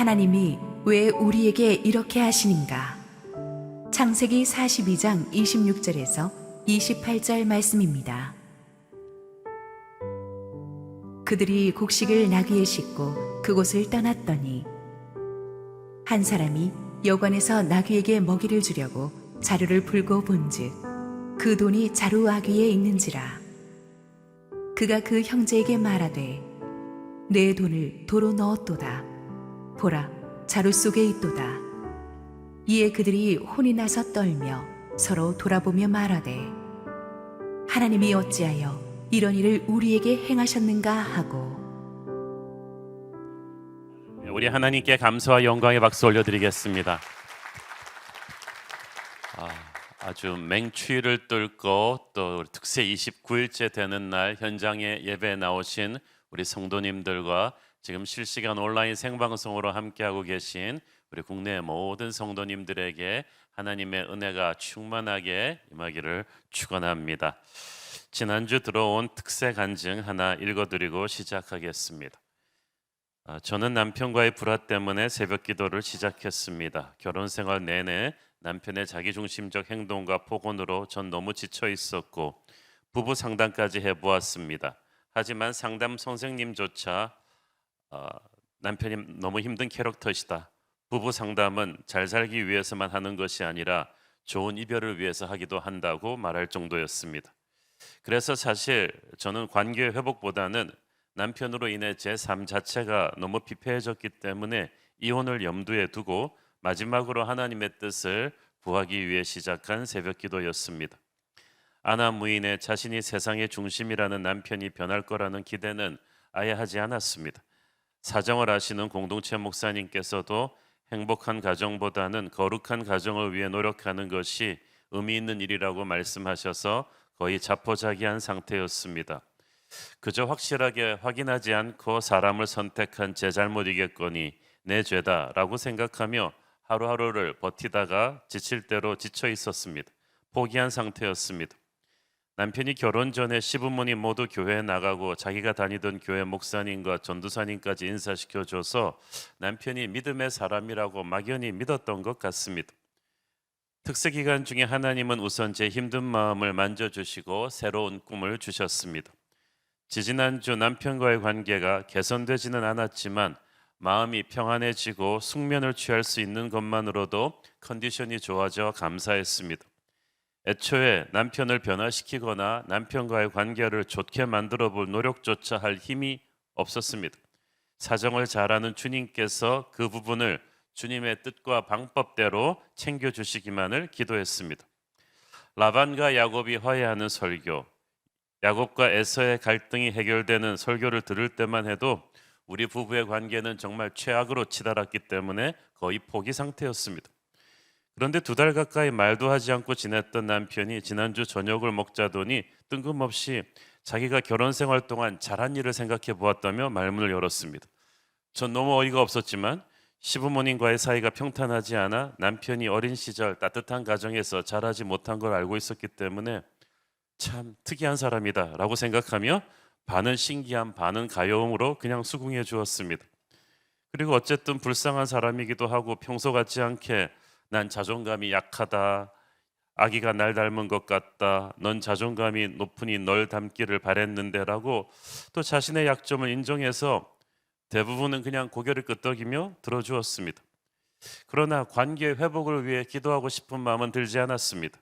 하나님이 왜 우리에게 이렇게 하시는가? 창세기 42장 26절에서 28절 말씀입니다. 그들이 곡식을 나귀에 싣고 그곳을 떠났더니 한 사람이 여관에서 나귀에게 먹이를 주려고 자루를 풀고 본즉 그 돈이 자루 아귀에 있는지라. 그가 그 형제에게 말하되 내 돈을 도로 넣었도다. 보라, 자루 속에 있도다. 이에 그들이 혼이 나서 떨며 서로 돌아보며 말하되 하나님이 어찌하여 이런 일을 우리에게 행하셨는가 하고. 우리 하나님께 감사와 영광의 박수 올려드리겠습니다. 아주 맹추위를 뚫고 또 특세 29일째 되는 날 현장에 예배에 나오신 우리 성도님들과 지금 실시간 온라인 생방송으로 함께하고 계신 우리 국내 모든 성도님들에게 하나님의 은혜가 충만하게 임하기를 축원합니다. 지난주 들어온 특세 간증 하나 읽어드리고 시작하겠습니다. 저는 남편과의 불화 때문에 새벽 기도를 시작했습니다. 결혼 생활 내내 남편의 자기중심적 행동과 폭언으로 전 너무 지쳐 있었고 부부 상담까지 해보았습니다. 하지만 상담 선생님조차 남편이 너무 힘든 캐릭터시다. 부부 상담은 잘 살기 위해서만 하는 것이 아니라 좋은 이별을 위해서 하기도 한다고 말할 정도였습니다. 그래서 사실 저는 관계 회복보다는 남편으로 인해 제 삶 자체가 너무 피폐해졌기 때문에 이혼을 염두에 두고 마지막으로 하나님의 뜻을 구하기 위해 시작한 새벽 기도였습니다. 아나무인의 자신이 세상의 중심이라는 남편이 변할 거라는 기대는 아예 하지 않았습니다. 사정을 아시는 공동체 목사님께서도 행복한 가정보다는 거룩한 가정을 위해 노력하는 것이 의미 있는 일이라고 말씀하셔서 거의 자포자기한 상태였습니다. 그저 확실하게 확인하지 않고 사람을 선택한 제 잘못이겠거니 내 죄다라고 생각하며 하루하루를 버티다가 지칠 대로 지쳐 있었습니다. 포기한 상태였습니다. 남편이 결혼 전에 시부모님 모두 교회에 나가고 자기가 다니던 교회 목사님과 전도사님까지 인사시켜줘서 남편이 믿음의 사람이라고 막연히 믿었던 것 같습니다. 특세 기간 중에 하나님은 우선 제 힘든 마음을 만져주시고 새로운 꿈을 주셨습니다. 지지난주 남편과의 관계가 개선되지는 않았지만 마음이 평안해지고 숙면을 취할 수 있는 것만으로도 컨디션이 좋아져 감사했습니다. 애초에 남편을 변화시키거나 남편과의 관계를 좋게 만들어 볼 노력조차 할 힘이 없었습니다. 사정을 잘 아는 주님께서 그 부분을 주님의 뜻과 방법대로 챙겨주시기만을 기도했습니다. 라반과 야곱이 화해하는 설교, 야곱과 에서의 갈등이 해결되는 설교를 들을 때만 해도 우리 부부의 관계는 정말 최악으로 치달았기 때문에 거의 포기 상태였습니다. 그런데 2달 가까이 말도 하지 않고 지냈던 남편이 지난주 저녁을 먹자더니 뜬금없이 자기가 결혼 생활 동안 잘한 일을 생각해 보았다며 말문을 열었습니다. 전 너무 어이가 없었지만 시부모님과의 사이가 평탄하지 않아 남편이 어린 시절 따뜻한 가정에서 자라지 못한 걸 알고 있었기 때문에 참 특이한 사람이다 라고 생각하며 반은 신기함 반은 가여움으로 그냥 수긍해 주었습니다. 그리고 어쨌든 불쌍한 사람이기도 하고 평소 같지 않게 난 자존감이 약하다, 아기가 날 닮은 것 같다, 넌 자존감이 높으니 널 닮기를 바랬는데 라고 또 자신의 약점을 인정해서 대부분은 그냥 고개를 끄덕이며 들어주었습니다. 그러나 관계 회복을 위해 기도하고 싶은 마음은 들지 않았습니다.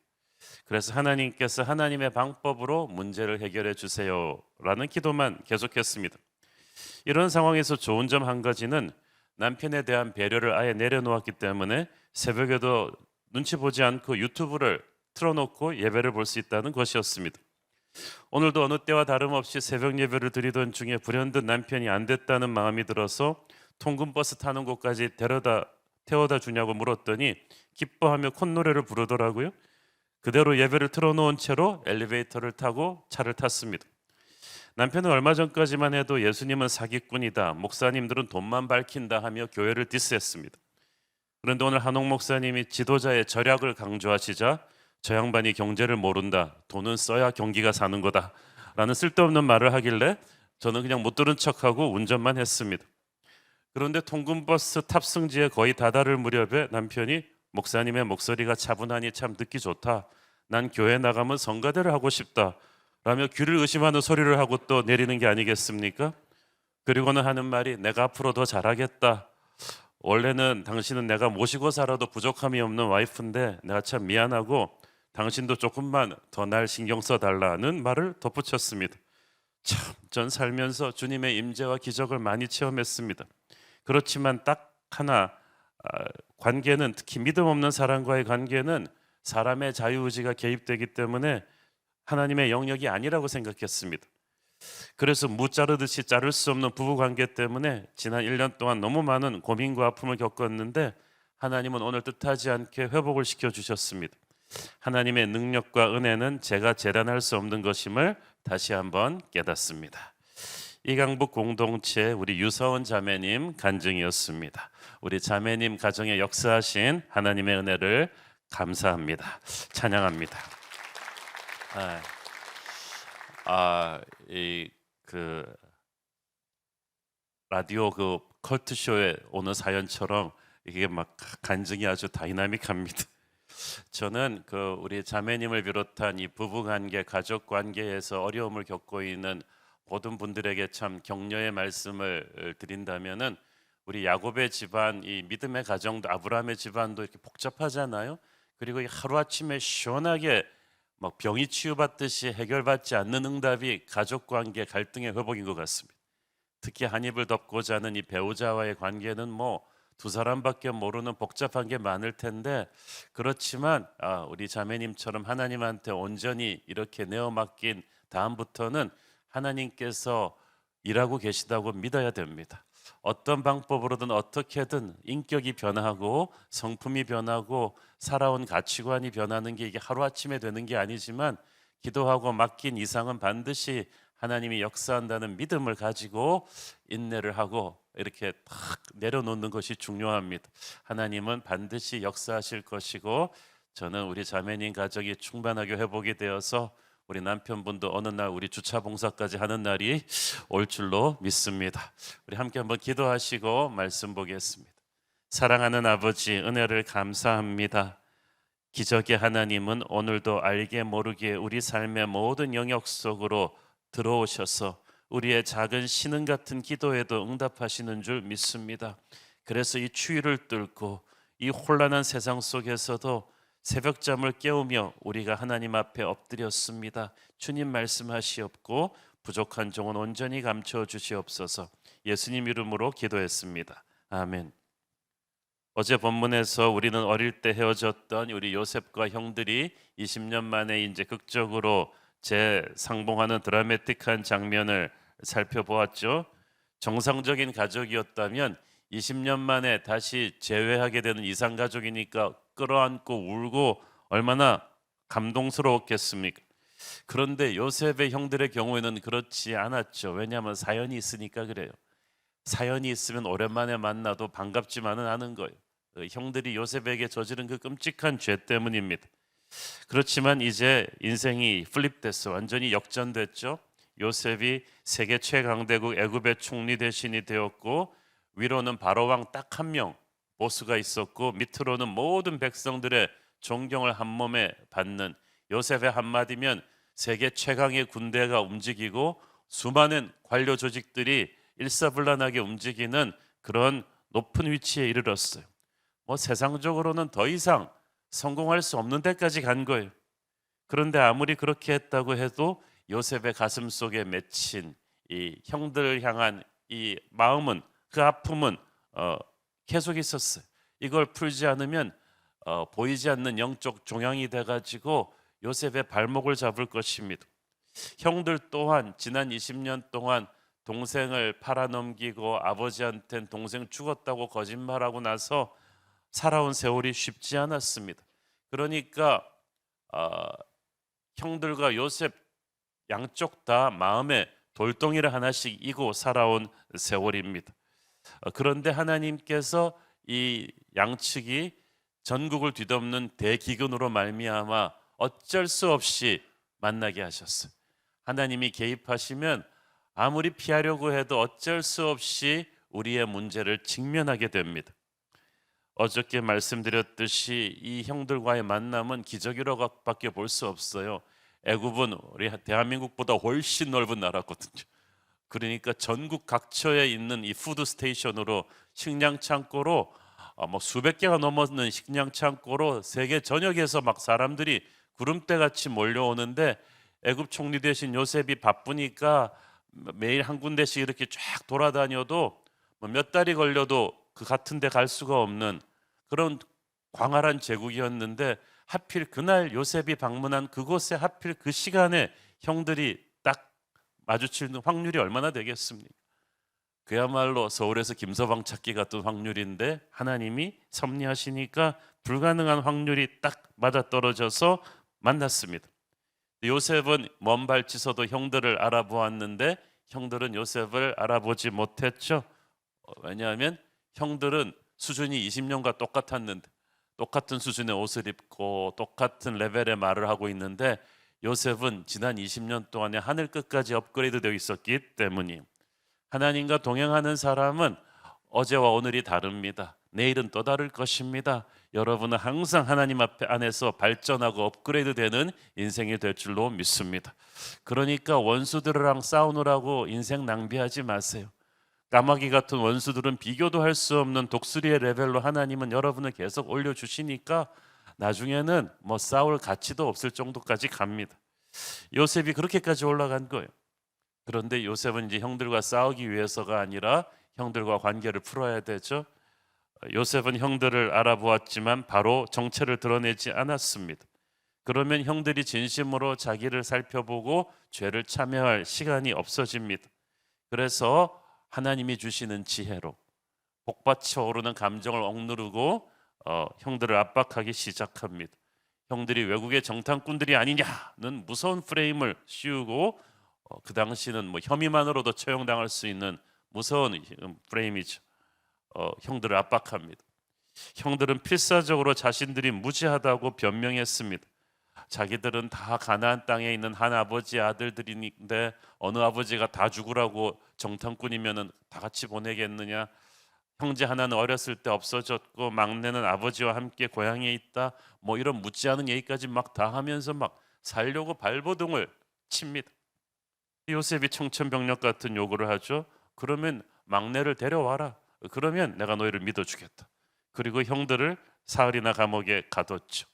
그래서 하나님께서 하나님의 방법으로 문제를 해결해 주세요 라는 기도만 계속했습니다. 이런 상황에서 좋은 점 한 가지는 남편에 대한 배려를 아예 내려놓았기 때문에 새벽에도 눈치 보지 않고 유튜브를 틀어놓고 예배를 볼 수 있다는 것이었습니다. 오늘도 어느 때와 다름없이 새벽 예배를 드리던 중에 불현듯 남편이 안 됐다는 마음이 들어서 통근버스 타는 곳까지 태워다 주냐고 물었더니 기뻐하며 콧노래를 부르더라고요. 그대로 예배를 틀어놓은 채로 엘리베이터를 타고 차를 탔습니다. 남편은 얼마 전까지만 해도 예수님은 사기꾼이다, 목사님들은 돈만 밝힌다 하며 교회를 디스했습니다. 그런데 오늘 한옥 목사님이 지도자의 절약을 강조하시자 저 양반이 경제를 모른다, 돈은 써야 경기가 사는 거다 라는 쓸데없는 말을 하길래 저는 그냥 못 들은 척하고 운전만 했습니다. 그런데 통근버스 탑승지에 거의 다다를 무렵에 남편이 목사님의 목소리가 차분하니 참 듣기 좋다. 난 교회 나가면 성가대를 하고 싶다. 라며 귀를 의심하는 소리를 하고 또 내리는 게 아니겠습니까? 그리고는 하는 말이 내가 앞으로 더 잘하겠다. 원래는 당신은 내가 모시고 살아도 부족함이 없는 와이프인데 내가 참 미안하고 당신도 조금만 더 날 신경 써달라는 말을 덧붙였습니다. 참, 전 살면서 주님의 임재와 기적을 많이 체험했습니다. 그렇지만 딱 하나 관계는, 특히 믿음 없는 사람과의 관계는 사람의 자유의지가 개입되기 때문에 하나님의 영역이 아니라고 생각했습니다. 그래서 무 자르듯이 자를 수 없는 부부관계 때문에 지난 1년 동안 너무 많은 고민과 아픔을 겪었는데 하나님은 오늘 뜻하지 않게 회복을 시켜주셨습니다. 하나님의 능력과 은혜는 제가 재단할 수 없는 것임을 다시 한번 깨닫습니다. 이강북 공동체 우리 유서원 자매님 간증이었습니다. 우리 자매님 가정에 역사하신 하나님의 은혜를 감사합니다. 찬양합니다. 라디오 컬트 쇼에 오는 사연처럼 이게 막 간증이 아주 다이나믹합니다. 저는 우리 자매님을 비롯한 이 부부 관계, 가족 관계에서 어려움을 겪고 있는 모든 분들에게 참 격려의 말씀을 드린다면은 우리 야곱의 집안, 이 믿음의 가정도 아브라함의 집안도 이렇게 복잡하잖아요. 그리고 하루아침에 시원하게 막 병이 치유받듯이 해결받지 않는 응답이 가족 관계 갈등의 회복인 것 같습니다. 특히 한 입을 덮고 자는 이 배우자와의 관계는 뭐 두 사람밖에 모르는 복잡한 게 많을 텐데 그렇지만 우리 자매님처럼 하나님한테 온전히 이렇게 내어 맡긴 다음부터는 하나님께서 일하고 계시다고 믿어야 됩니다. 어떤 방법으로든 어떻게든 인격이 변하고 성품이 변하고 살아온 가치관이 변하는 게 이게 하루아침에 되는 게 아니지만 기도하고 맡긴 이상은 반드시 하나님이 역사한다는 믿음을 가지고 인내를 하고 이렇게 탁 내려놓는 것이 중요합니다. 하나님은 반드시 역사하실 것이고 저는 우리 자매님 가정이 충만하게 회복이 되어서 우리 남편분도 어느 날 우리 주차 봉사까지 하는 날이 올 줄로 믿습니다. 우리 함께 한번 기도하시고 말씀 보겠습니다. 사랑하는 아버지, 은혜를 감사합니다. 기적의 하나님은 오늘도 알게 모르게 우리 삶의 모든 영역 속으로 들어오셔서 우리의 작은 신음 같은 기도에도 응답하시는 줄 믿습니다. 그래서 이 추위를 뚫고 이 혼란한 세상 속에서도 새벽잠을 깨우며 우리가 하나님 앞에 엎드렸습니다. 주님 말씀하시옵고 부족한 종은 온전히 감춰 주시옵소서. 예수님 이름으로 기도했습니다. 아멘. 어제 본문에서 우리는 어릴 때 헤어졌던 우리 요셉과 형들이 20년 만에 이제 극적으로 재상봉하는 드라마틱한 장면을 살펴보았죠. 정상적인 가족이었다면 20년 만에 다시 재회하게 되는 이상가족이니까 끌어안고 울고 얼마나 감동스러웠겠습니까? 그런데 요셉의 형들의 경우에는 그렇지 않았죠. 왜냐하면 사연이 있으니까 그래요. 사연이 있으면 오랜만에 만나도 반갑지만은 않은 거예요. 형들이 요셉에게 저지른 그 끔찍한 죄 때문입니다. 그렇지만 이제 인생이 플립됐어. 완전히 역전됐죠. 요셉이 세계 최강대국 애굽의 총리 대신이 되었고 위로는 바로왕 딱 한 명 보스가 있었고 밑으로는 모든 백성들의 존경을 한 몸에 받는 요셉의 한마디면 세계 최강의 군대가 움직이고 수많은 관료 조직들이 일사불란하게 움직이는 그런 높은 위치에 이르렀어요. 뭐 세상적으로는 더 이상 성공할 수 없는 데까지 간 거예요. 그런데 아무리 그렇게 했다고 해도 요셉의 가슴 속에 맺힌 이 형들을 향한 이 마음은, 그 아픔은 계속 있었어요. 이걸 풀지 않으면 보이지 않는 영적 종양이 돼가지고 요셉의 발목을 잡을 것입니다. 형들 또한 지난 20년 동안 동생을 팔아넘기고 아버지한테는 동생 죽었다고 거짓말하고 나서 살아온 세월이 쉽지 않았습니다. 그러니까 형들과 요셉 양쪽 다 마음에 돌덩이를 하나씩 이고 살아온 세월입니다. 그런데 하나님께서 이 양측이 전국을 뒤덮는 대기근으로 말미암아 어쩔 수 없이 만나게 하셨어요. 하나님이 개입하시면 아무리 피하려고 해도 어쩔 수 없이 우리의 문제를 직면하게 됩니다. 어저께 말씀드렸듯이 이 형들과의 만남은 기적이라고밖에 볼 수 없어요. 애굽은 우리 대한민국보다 훨씬 넓은 나라거든요. 그러니까 전국 각처에 있는 이 푸드 스테이션으로 식량 창고로 뭐 수백 개가 넘는 식량 창고로 세계 전역에서 막 사람들이 구름대 같이 몰려오는데 애굽 총리 대신 요셉이 바쁘니까 매일 한 군데씩 이렇게 쫙 돌아다녀도 뭐 몇 달이 걸려도 그 같은 데 갈 수가 없는 그런 광활한 제국이었는데 하필 그날 요셉이 방문한 그곳에 하필 그 시간에 형들이 딱 마주치는 확률이 얼마나 되겠습니까? 그야말로 서울에서 김서방 찾기 같은 확률인데 하나님이 섭리하시니까 불가능한 확률이 딱 맞아떨어져서 만났습니다. 요셉은 먼 발치서도 형들을 알아보았는데 형들은 요셉을 알아보지 못했죠. 왜냐하면 형들은 수준이 20년과 똑같았는데 똑같은 수준의 옷을 입고 똑같은 레벨의 말을 하고 있는데 요셉은 지난 20년 동안에 하늘 끝까지 업그레이드 되어 있었기 때문이 하나님과 동행하는 사람은 어제와 오늘이 다릅니다. 내일은 또 다를 것입니다. 여러분은 항상 하나님 앞에 안에서 발전하고 업그레이드 되는 인생이 될 줄로 믿습니다. 그러니까 원수들이랑 싸우느라고 인생 낭비하지 마세요. 까마귀 같은 원수들은 비교도 할 수 없는 독수리의 레벨로 하나님은 여러분을 계속 올려주시니까 나중에는 뭐 싸울 가치도 없을 정도까지 갑니다. 요셉이 그렇게까지 올라간 거예요. 그런데 요셉은 이제 형들과 싸우기 위해서가 아니라 형들과 관계를 풀어야 되죠. 요셉은 형들을 알아보았지만 바로 정체를 드러내지 않았습니다. 그러면 형들이 진심으로 자기를 살펴보고 죄를 참여할 시간이 없어집니다. 그래서 하나님이 주시는 지혜로 복받쳐 오르는 감정을 억누르고 형들을 압박하기 시작합니다. 형들이 외국의 정탐꾼들이 아니냐는 무서운 프레임을 씌우고 그 당시는 뭐 혐의만으로도 처형당할 수 있는 무서운 프레임이죠. 형들을 압박합니다. 형들은 필사적으로 자신들이 무지하다고 변명했습니다. 자기들은 다 가나안 땅에 있는 한 아버지의 아들들인데 어느 아버지가 다 죽으라고 정탐꾼이면은 다 같이 보내겠느냐? 형제 하나는 어렸을 때 없어졌고 막내는 아버지와 함께 고향에 있다. 뭐 이런 묻지 않은 얘기까지 막 다 하면서 막 살려고 발버둥을 칩니다. 요셉이 청천벽력 같은 요구를 하죠. 그러면 막내를 데려와라. 그러면 내가 너희를 믿어주겠다. 그리고 형들을 사흘이나 감옥에 가뒀죠.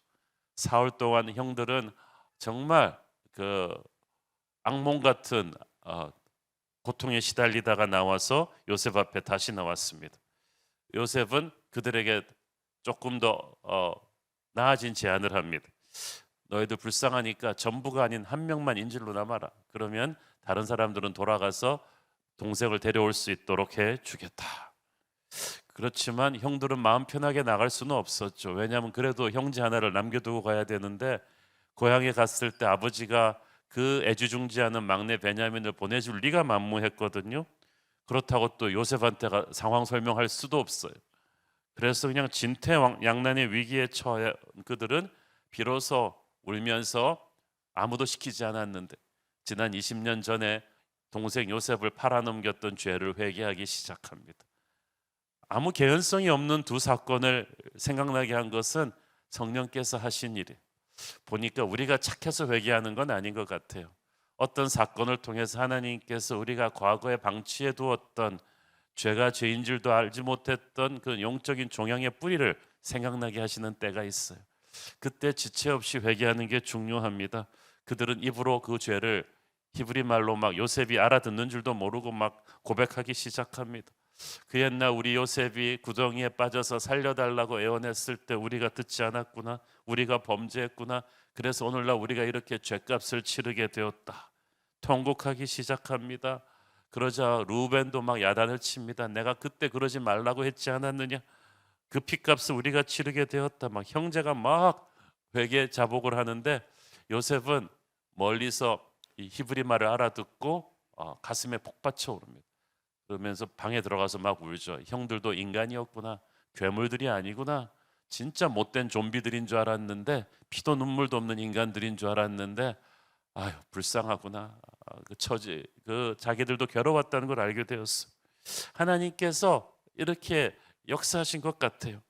사흘 동안 형들은 정말 그 악몽 같은 고통에 시달리다가 나와서 요셉 앞에 다시 나왔습니다. 요셉은 그들에게 조금 더 나아진 제안을 합니다. 너희들 불쌍하니까 전부가 아닌 한 명만 인질로 남아라. 그러면 다른 사람들은 돌아가서 동생을 데려올 수 있도록 해주겠다. 그렇지만 형들은 마음 편하게 나갈 수는 없었죠. 왜냐하면 그래도 형제 하나를 남겨두고 가야 되는데 고향에 갔을 때 아버지가 그 애지중지하는 막내 베냐민을 보내줄 리가 만무했거든요. 그렇다고 또 요셉한테 상황 설명할 수도 없어요. 그래서 그냥 진퇴양난의 위기에 처해 그들은 비로소 울면서 아무도 시키지 않았는데 지난 20년 전에 동생 요셉을 팔아넘겼던 죄를 회개하기 시작합니다. 아무 개연성이 없는 두 사건을 생각나게 한 것은 성령께서 하신 일이에요. 보니까 우리가 착해서 회개하는 건 아닌 것 같아요. 어떤 사건을 통해서 하나님께서 우리가 과거에 방치해 두었던 죄가 죄인 줄도 알지 못했던 그 영적인 종양의 뿌리를 생각나게 하시는 때가 있어요. 그때 지체 없이 회개하는 게 중요합니다. 그들은 입으로 그 죄를 히브리 말로 막 요셉이 알아듣는 줄도 모르고 막 고백하기 시작합니다. 그 옛날 우리 요셉이 구덩이에 빠져서 살려달라고 애원했을 때 우리가 듣지 않았구나. 우리가 범죄했구나. 그래서 오늘날 우리가 이렇게 죄값을 치르게 되었다. 통곡하기 시작합니다. 그러자 루벤도 막 야단을 칩니다. 내가 그때 그러지 말라고 했지 않았느냐. 그 핏값을 우리가 치르게 되었다. 막 형제가 막 회개 자복을 하는데 요셉은 멀리서 이 히브리 말을 알아듣고 가슴에 폭받쳐 오릅니다. 그러면서 방에 들어가서 막 울죠. 형들도 인간이었구나. 괴물들이 아니구나. 진짜 못된 좀비들인 줄 알았는데 피도 눈물도 없는 인간들인 줄 알았는데 아유 불쌍하구나. 그 처지 그 자기들도 괴로웠다는 걸 알게 되었어. 하나님께서 이렇게 역사하신 것 같아요.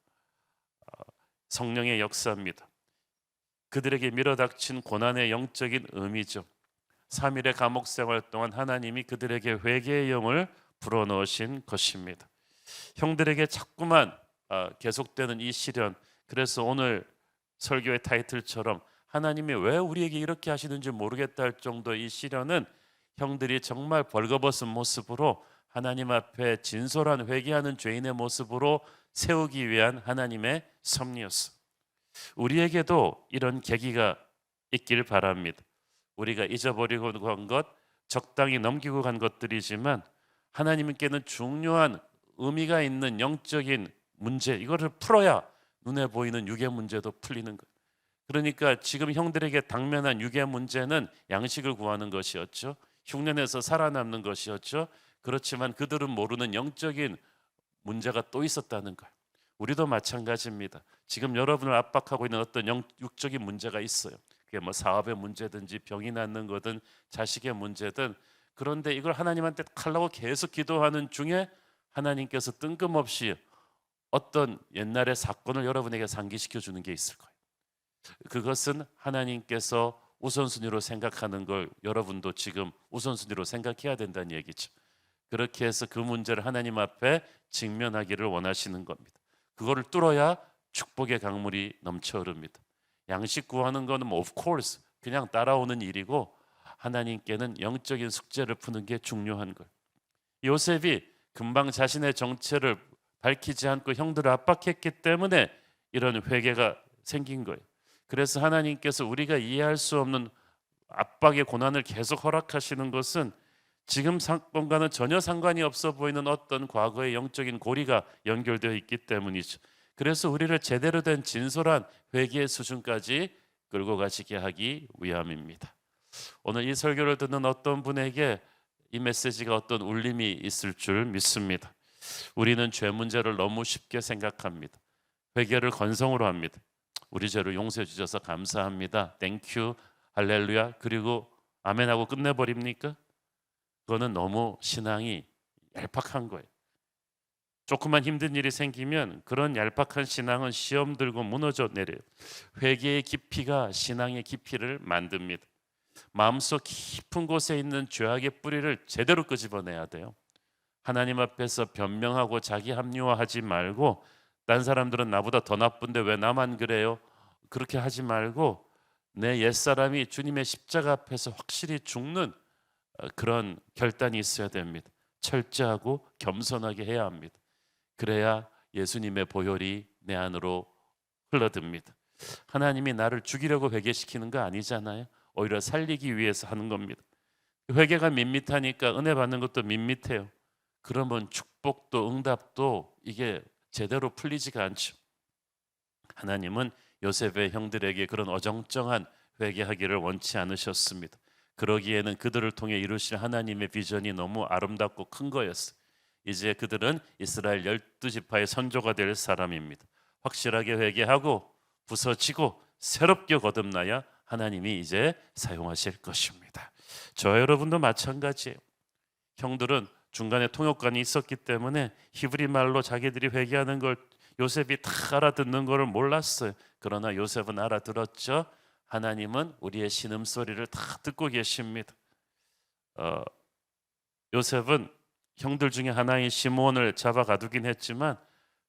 성령의 역사입니다. 그들에게 밀어닥친 고난의 영적인 의미죠. 3일의 감옥 생활 동안 하나님이 그들에게 회개의 영을 불어넣으신 것입니다. 형들에게 자꾸만 계속되는 이 시련, 그래서 오늘 설교의 타이틀처럼 하나님이 왜 우리에게 이렇게 하시는지 모르겠다 할 정도의 이 시련은 형들이 정말 벌거벗은 모습으로 하나님 앞에 진솔한 회개하는 죄인의 모습으로 세우기 위한 하나님의 섭리였어. 우리에게도 이런 계기가 있길 바랍니다. 우리가 잊어버리고 간 것, 적당히 넘기고 간 것들이지만 하나님께는 중요한 의미가 있는 영적인 문제, 이거를 풀어야 눈에 보이는 육의 문제도 풀리는 것. 그러니까 지금 형들에게 당면한 육의 문제는 양식을 구하는 것이었죠. 흉년에서 살아남는 것이었죠. 그렇지만 그들은 모르는 영적인 문제가 또 있었다는 거예요. 우리도 마찬가지입니다. 지금 여러분을 압박하고 있는 어떤 육적인 문제가 있어요. 그게 뭐 사업의 문제든지 병이 낫는 거든 자식의 문제든, 그런데 이걸 하나님한테 하려고 계속 기도하는 중에 하나님께서 뜬금없이 어떤 옛날의 사건을 여러분에게 상기시켜 주는 게 있을 거예요. 그것은 하나님께서 우선순위로 생각하는 걸 여러분도 지금 우선순위로 생각해야 된다는 얘기죠. 그렇게 해서 그 문제를 하나님 앞에 직면하기를 원하시는 겁니다. 그거를 뚫어야 축복의 강물이 넘쳐 흐릅니다. 양식 구하는 거는 뭐 of course 그냥 따라오는 일이고, 하나님께는 영적인 숙제를 푸는 게 중요한 거예요. 요셉이 금방 자신의 정체를 밝히지 않고 형들을 압박했기 때문에 이런 회개가 생긴 거예요. 그래서 하나님께서 우리가 이해할 수 없는 압박의 고난을 계속 허락하시는 것은 지금 사건과는 전혀 상관이 없어 보이는 어떤 과거의 영적인 고리가 연결되어 있기 때문이죠. 그래서 우리를 제대로 된 진솔한 회개의 수준까지 끌고 가시게 하기 위함입니다. 오늘 이 설교를 듣는 어떤 분에게 이 메시지가 어떤 울림이 있을 줄 믿습니다. 우리는 죄 문제를 너무 쉽게 생각합니다. 회개를 건성으로 합니다. 우리 죄를 용서해 주셔서 감사합니다. 땡큐, 할렐루야, 그리고 아멘하고 끝내버립니까? 그거는 너무 신앙이 얄팍한 거예요. 조금만 힘든 일이 생기면 그런 얄팍한 신앙은 시험 들고 무너져 내려요. 회개의 깊이가 신앙의 깊이를 만듭니다. 마음속 깊은 곳에 있는 죄악의 뿌리를 제대로 끄집어내야 돼요. 하나님 앞에서 변명하고 자기 합리화하지 말고, 딴 사람들은 나보다 더 나쁜데 왜 나만 그래요? 그렇게 하지 말고 내 옛사람이 주님의 십자가 앞에서 확실히 죽는 그런 결단이 있어야 됩니다. 철저하고 겸손하게 해야 합니다. 그래야 예수님의 보혈이 내 안으로 흘러듭니다. 하나님이 나를 죽이려고 회개시키는 거 아니잖아요. 오히려 살리기 위해서 하는 겁니다. 회개가 밋밋하니까 은혜 받는 것도 밋밋해요. 그러면 축복도 응답도 이게 제대로 풀리지가 않죠. 하나님은 요셉의 형들에게 그런 어정쩡한 회개하기를 원치 않으셨습니다. 그러기에는 그들을 통해 이루실 하나님의 비전이 너무 아름답고 큰 거였어요. 이제 그들은 이스라엘 12지파의 선조가 될 사람입니다. 확실하게 회개하고 부서지고 새롭게 거듭나야 하나님이 이제 사용하실 것입니다. 저 여러분도 마찬가지예요. 형들은 중간에 통역관이 있었기 때문에 히브리 말로 자기들이 회개하는 걸 요셉이 다 알아듣는 것을 몰랐어요. 그러나 요셉은 알아들었죠. 하나님은 우리의 신음소리를 다 듣고 계십니다. 요셉은 형들 중에 하나인 시므온을 잡아 가두긴 했지만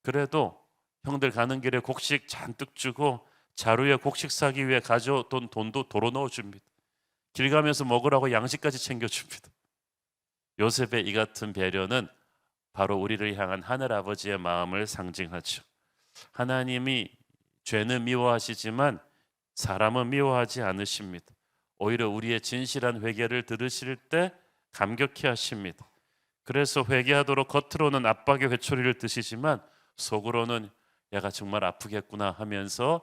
그래도 형들 가는 길에 곡식 잔뜩 주고 자루에 곡식 사기 위해 가져온 돈도 도로 넣어줍니다. 길 가면서 먹으라고 양식까지 챙겨줍니다. 요셉의 이 같은 배려는 바로 우리를 향한 하늘아버지의 마음을 상징하죠. 하나님이 죄는 미워하시지만 사람은 미워하지 않으십니다. 오히려 우리의 진실한 회개를 들으실 때 감격해 하십니다. 그래서 회개하도록 겉으로는 압박의 회초리를 드시지만 속으로는 얘가 정말 아프겠구나 하면서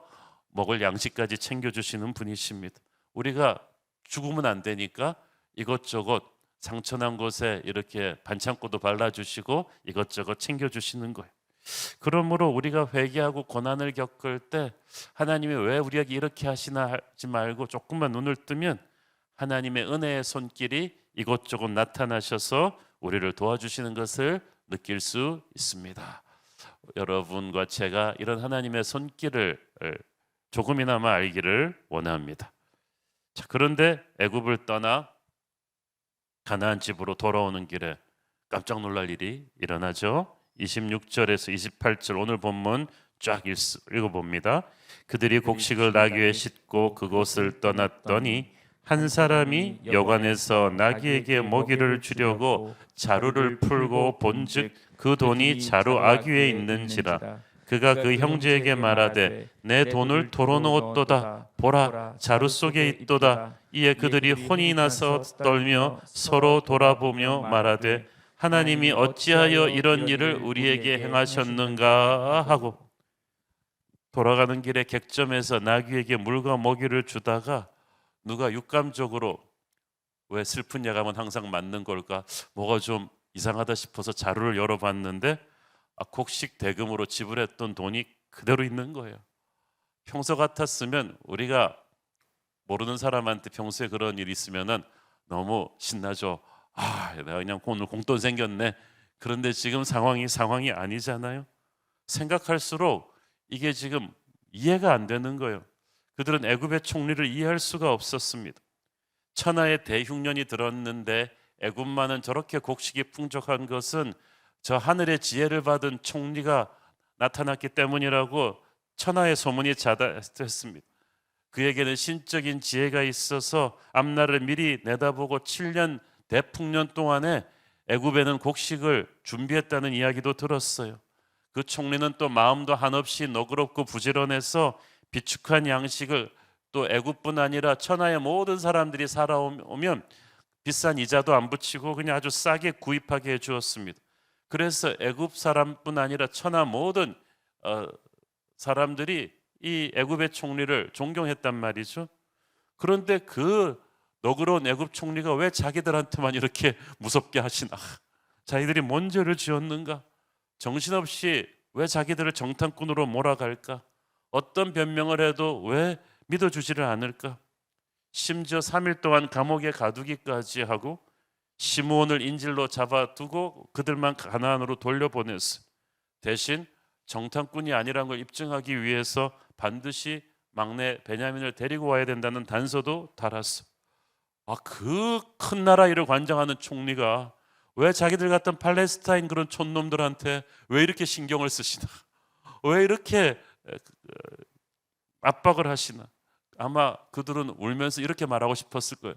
먹을 양식까지 챙겨주시는 분이십니다. 우리가 죽으면 안 되니까 이것저것 상처난 곳에 이렇게 반창고도 발라주시고 이것저것 챙겨주시는 거예요. 그러므로 우리가 회개하고 고난을 겪을 때 하나님이 왜 우리에게 이렇게 하시나 하지 말고 조금만 눈을 뜨면 하나님의 은혜의 손길이 이곳저곳 나타나셔서 우리를 도와주시는 것을 느낄 수 있습니다. 여러분과 제가 이런 하나님의 손길을 조금이나마 알기를 원합니다. 자, 그런데 애굽을 떠나 가나안 집으로 돌아오는 길에 깜짝 놀랄 일이 일어나죠. 26절에서 28절 오늘 본문 쫙 읽어봅니다. 그들이 곡식을 나귀에 싣고 그곳을 떠났더니 한 사람이 여관에서 나귀에게 먹이를 주려고 자루를 풀고 본즉 그 돈이 자루 아귀에 있는지라. 그가 그 형제에게 말하되 내 돈을 털어놓았도다. 보라, 자루 속에 있도다. 이에 그들이 혼이 나서 떨며 서로 돌아보며 말하되 하나님이 어찌하여 이런 일을 우리에게 행하셨는가 하고, 돌아가는 길에 객점에서 나귀에게 물과 먹이를 주다가 누가 육감적으로 왜 슬픈 예감은 항상 맞는 걸까? 뭐가 좀 이상하다 싶어서 자루를 열어봤는데 곡식 대금으로 지불했던 돈이 그대로 있는 거예요. 평소 같았으면 우리가 모르는 사람한테 평소에 그런 일이 있으면은 너무 신나죠. 내가 그냥 오늘 공돈 생겼네. 그런데 지금 상황이 아니잖아요. 생각할수록 이게 지금 이해가 안 되는 거예요. 그들은 애굽의 총리를 이해할 수가 없었습니다. 천하의 대흉년이 들었는데 애굽만은 저렇게 곡식이 풍족한 것은 저 하늘의 지혜를 받은 총리가 나타났기 때문이라고 천하의 소문이 자자했습니다. 그에게는 신적인 지혜가 있어서 앞날을 미리 내다보고 7년 대풍년 동안에 애굽에는 곡식을 준비했다는 이야기도 들었어요. 그 총리는 또 마음도 한없이 너그럽고 부지런해서 비축한 양식을 또 애굽뿐 아니라 천하의 모든 사람들이 살아오면 비싼 이자도 안 붙이고 그냥 아주 싸게 구입하게 해주었습니다. 그래서 애굽 사람뿐 아니라 천하 모든 사람들이 이 애굽의 총리를 존경했단 말이죠. 그런데 그 너그러운 애굽 총리가 왜 자기들한테만 이렇게 무섭게 하시나? 자기들이 뭔 죄를 지었는가? 정신없이 왜 자기들을 정탐꾼으로 몰아갈까? 어떤 변명을 해도 왜 믿어주지를 않을까? 심지어 3일 동안 감옥에 가두기까지 하고 시므온을 인질로 잡아두고 그들만 가나안으로 돌려보냈어요. 대신 정탐꾼이 아니라는 걸 입증하기 위해서 반드시 막내 베냐민을 데리고 와야 된다는 단서도 달았어. 그 큰 나라 일을 관장하는 총리가 왜 자기들 같은 팔레스타인 그런 촌놈들한테 왜 이렇게 신경을 쓰시나? 왜 이렇게 압박을 하시나? 아마 그들은 울면서 이렇게 말하고 싶었을 거예요.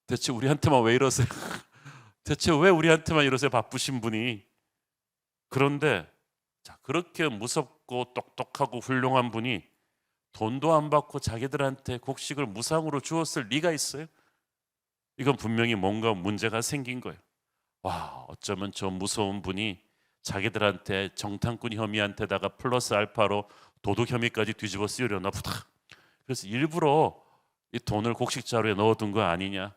대체 우리한테만 왜 이러세요? 대체 왜 우리한테만 이러세요? 바쁘신 분이. 그런데 그렇게 무섭고 똑똑하고 훌륭한 분이 돈도 안 받고 자기들한테 곡식을 무상으로 주었을 리가 있어요? 이건 분명히 뭔가 문제가 생긴 거예요. 어쩌면 저 무서운 분이 자기들한테 정탐꾼 혐의한테다가 플러스 알파로 도둑 혐의까지 뒤집어 쓰려나 보다. 그래서 일부러 이 돈을 곡식자루에 넣어둔 거 아니냐?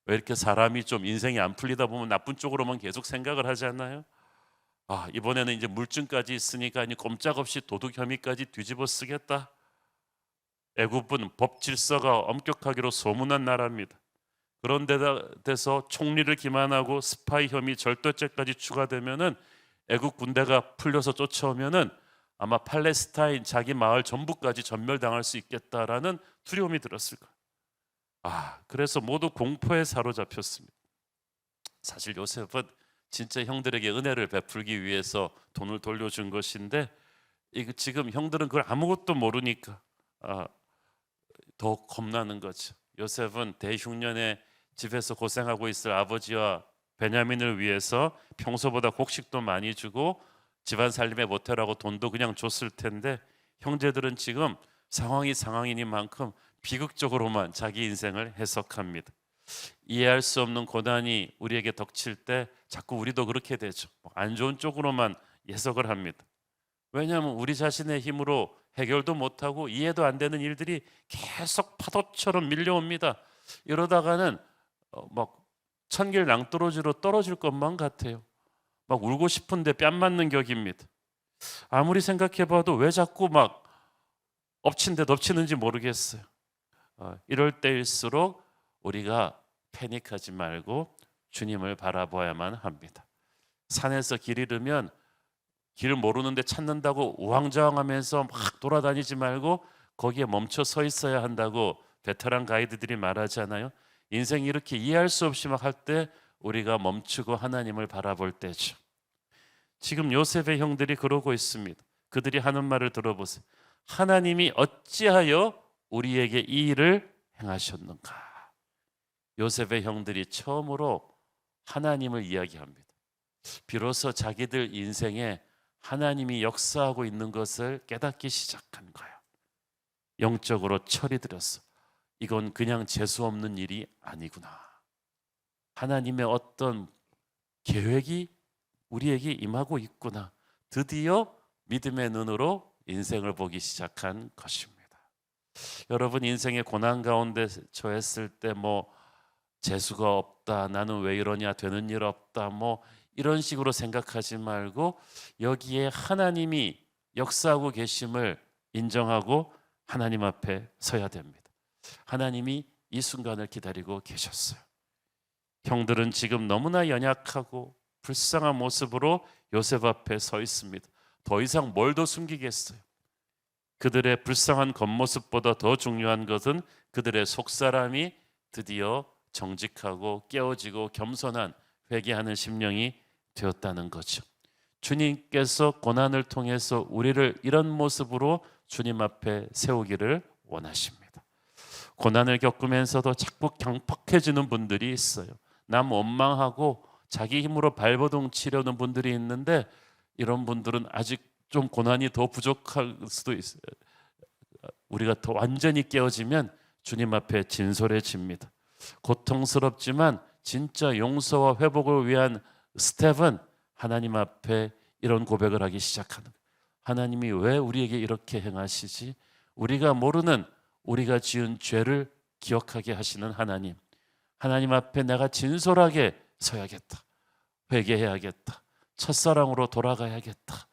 왜 이렇게 사람이 좀 인생이 안 풀리다 보면 나쁜 쪽으로만 계속 생각을 하지 않나요? 이번에는 이제 물증까지 있으니까 이제 꼼짝없이 도둑 혐의까지 뒤집어 쓰겠다. 애굽은 법 질서가 엄격하기로 소문난 나라입니다. 그런 데서 총리를 기만하고 스파이 혐의 절도죄까지 추가되면은 애국 군대가 풀려서 쫓아오면은 아마 팔레스타인 자기 마을 전부까지 전멸당할 수 있겠다라는 두려움이 들었을 거예요. 그래서 모두 공포에 사로잡혔습니다. 사실 요셉은 진짜 형들에게 은혜를 베풀기 위해서 돈을 돌려준 것인데 지금 형들은 그걸 아무것도 모르니까 더 겁나는 거죠. 요셉은 대흉년에 집에서 고생하고 있을 아버지와 베냐민을 위해서 평소보다 곡식도 많이 주고 집안 살림에 보태라고 돈도 그냥 줬을 텐데 형제들은 지금 상황이니만큼 비극적으로만 자기 인생을 해석합니다. 이해할 수 없는 고난이 우리에게 닥칠 때 자꾸 우리도 그렇게 되죠. 안 좋은 쪽으로만 해석을 합니다. 왜냐하면 우리 자신의 힘으로 해결도 못하고 이해도 안 되는 일들이 계속 파도처럼 밀려옵니다. 이러다가는 막 천길 낭떠러지로 떨어질 것만 같아요. 막 울고 싶은데 뺨 맞는 격입니다. 아무리 생각해봐도 왜 자꾸 막 엎친 데 덮치는지 모르겠어요. 이럴 때일수록 우리가 패닉하지 말고 주님을 바라봐야만 합니다. 산에서 길 잃으면 길 모르는데 찾는다고 우왕좌왕하면서 막 돌아다니지 말고 거기에 멈춰 서 있어야 한다고 베테랑 가이드들이 말하잖아요. 인생이 이렇게 이해할 수 없이 막 할 때 우리가 멈추고 하나님을 바라볼 때죠. 지금 요셉의 형들이 그러고 있습니다. 그들이 하는 말을 들어보세요. 하나님이 어찌하여 우리에게 이 일을 행하셨는가? 요셉의 형들이 처음으로 하나님을 이야기합니다. 비로소 자기들 인생에 하나님이 역사하고 있는 것을 깨닫기 시작한 거예요. 영적으로 철이 들었어. 이건 그냥 재수 없는 일이 아니구나. 하나님의 어떤 계획이 우리에게 임하고 있구나. 드디어 믿음의 눈으로 인생을 보기 시작한 것입니다. 여러분 인생의 고난 가운데 처했을 때 뭐 재수가 없다, 나는 왜 이러냐, 되는 일 없다, 뭐 이런 식으로 생각하지 말고 여기에 하나님이 역사하고 계심을 인정하고 하나님 앞에 서야 됩니다. 하나님이 이 순간을 기다리고 계셨어요. 형들은 지금 너무나 연약하고 불쌍한 모습으로 요셉 앞에 서 있습니다. 더 이상 뭘 더 숨기겠어요? 그들의 불쌍한 겉모습보다 더 중요한 것은 그들의 속사람이 드디어 정직하고 깨어지고 겸손한 회개하는 심령이 되었다는 거죠. 주님께서 고난을 통해서 우리를 이런 모습으로 주님 앞에 세우기를 원하십니다. 고난을 겪으면서도 자꾸 경박해지는 분들이 있어요. 남 원망하고 자기 힘으로 발버둥 치려는 분들이 있는데 이런 분들은 아직 좀 고난이 더 부족할 수도 있어요. 우리가 더 완전히 깨어지면 주님 앞에 진솔해집니다. 고통스럽지만 진짜 용서와 회복을 위한 스텝은 하나님 앞에 이런 고백을 하기 시작하는 거예요. 하나님이 왜 우리에게 이렇게 행하시지? 우리가 모르는 우리가 지은 죄를 기억하게 하시는 하나님. 하나님 앞에 내가 진솔하게 서야겠다. 회개해야겠다. 첫사랑으로 돌아가야겠다.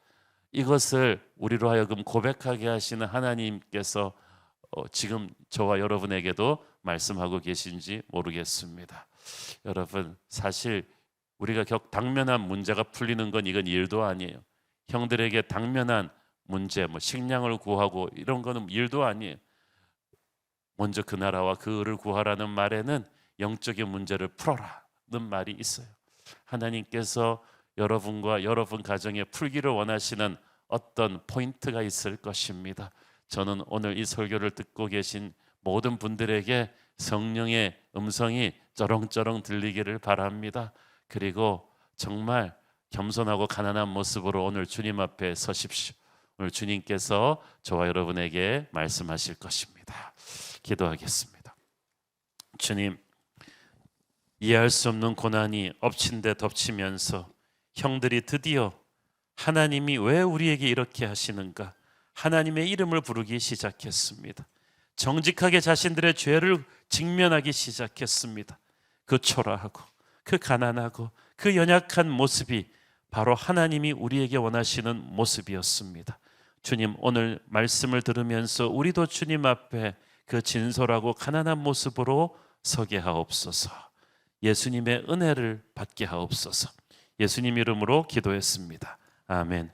이것을 우리로 하여금 고백하게 하시는 하나님께서 지금 저와 여러분에게도 말씀하고 계신지 모르겠습니다. 여러분 사실 우리가 당면한 문제가 풀리는 건 이건 일도 아니에요. 형들에게 당면한 문제, 뭐 식량을 구하고 이런 거는 일도 아니에요. 먼저 그 나라와 그 의를 구하라는 말에는 영적인 문제를 풀어라는 말이 있어요. 하나님께서 여러분과 여러분 가정에 풀기를 원하시는 어떤 포인트가 있을 것입니다. 저는 오늘 이 설교를 듣고 계신 모든 분들에게 성령의 음성이 쩌렁쩌렁 들리기를 바랍니다. 그리고 정말 겸손하고 가난한 모습으로 오늘 주님 앞에 서십시오. 오늘 주님께서 저와 여러분에게 말씀하실 것입니다. 기도하겠습니다. 주님, 이해할 수 없는 고난이 엎친 데 덮치면서 형들이 드디어 하나님이 왜 우리에게 이렇게 하시는가, 하나님의 이름을 부르기 시작했습니다. 정직하게 자신들의 죄를 직면하기 시작했습니다. 그 초라하고 그 가난하고 그 연약한 모습이 바로 하나님이 우리에게 원하시는 모습이었습니다. 주님, 오늘 말씀을 들으면서 우리도 주님 앞에 그 진솔하고 가난한 모습으로 서게 하옵소서. 예수님의 은혜를 받게 하옵소서. 예수님 이름으로 기도했습니다. 아멘.